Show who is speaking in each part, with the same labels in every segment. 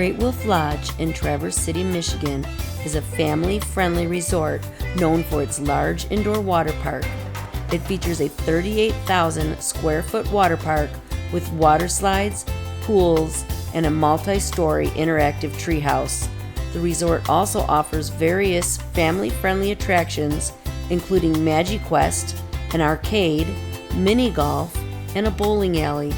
Speaker 1: Great Wolf Lodge in Traverse City, Michigan is a family-friendly resort known for its large indoor water park. It features a 38,000 square foot water park with water slides, pools, and a multi-story interactive treehouse. The resort also offers various family-friendly attractions including MagiQuest, an arcade, mini golf, and a bowling alley.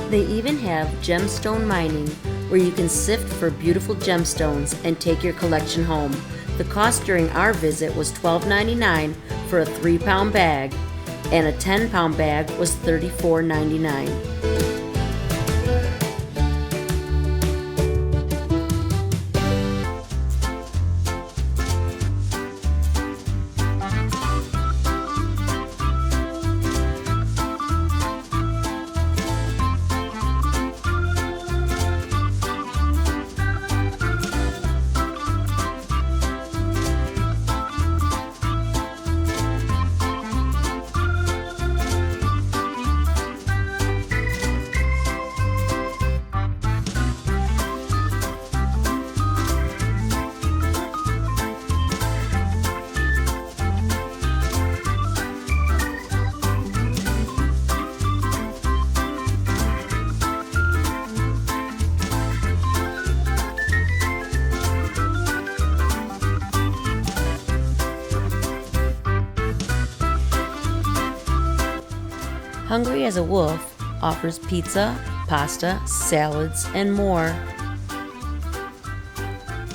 Speaker 1: They even have gemstone mining, where you can sift for beautiful gemstones and take your collection home. The cost during our visit was $12.99 for a 3-pound bag, and a 10-pound bag was $34.99. Hungry as a Wolf offers pizza, pasta, salads, and more.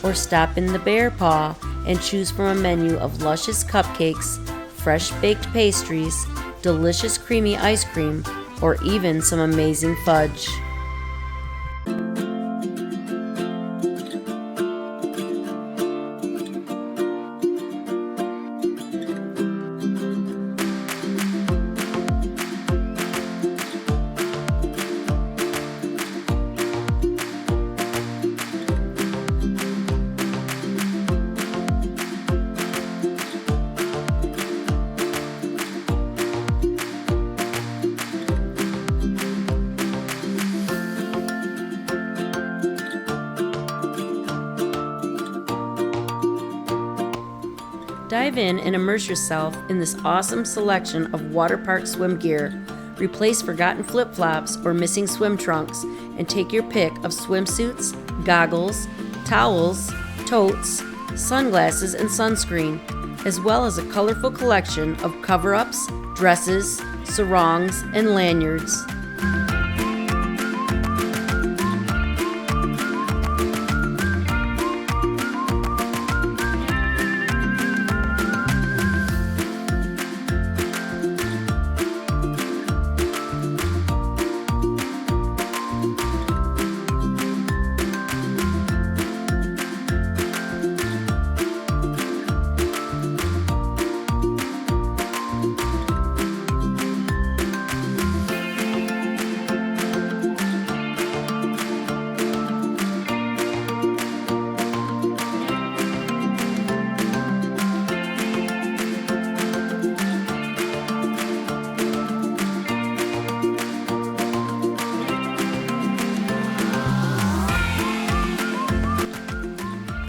Speaker 1: Or stop in the Bear Paw and choose from a menu of luscious cupcakes, fresh baked pastries, delicious creamy ice cream, or even some amazing fudge. Dive in and immerse yourself in this awesome selection of Waterpark swim gear. Replace forgotten flip-flops or missing swim trunks and take your pick of swimsuits, goggles, towels, totes, sunglasses, and sunscreen, as well as a colorful collection of cover-ups, dresses, sarongs, and lanyards.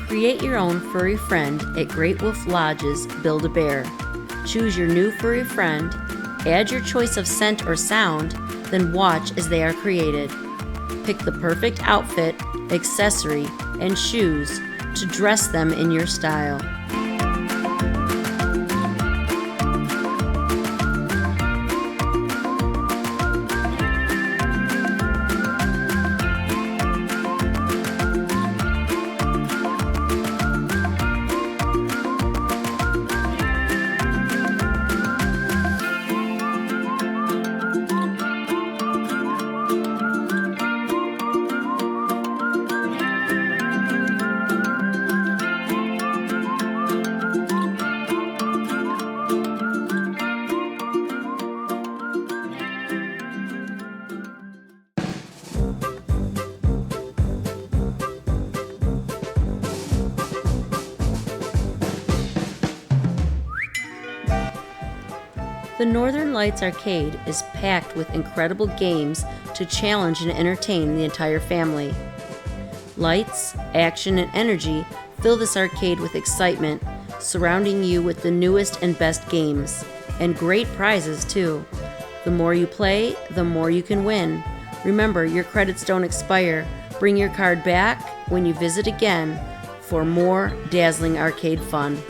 Speaker 1: Create your own furry friend at Great Wolf Lodge's Build-A-Bear. Choose your new furry friend, add your choice of scent or sound, then watch as they are created. Pick the perfect outfit, accessory, and shoes to dress them in your style. The Northern Lights Arcade is packed with incredible games to challenge and entertain the entire family. Lights, action, and energy fill this arcade with excitement, surrounding you with the newest and best games, and great prizes too. The more you play, the more you can win. Remember, your credits don't expire. Bring your card back when you visit again for more dazzling arcade fun.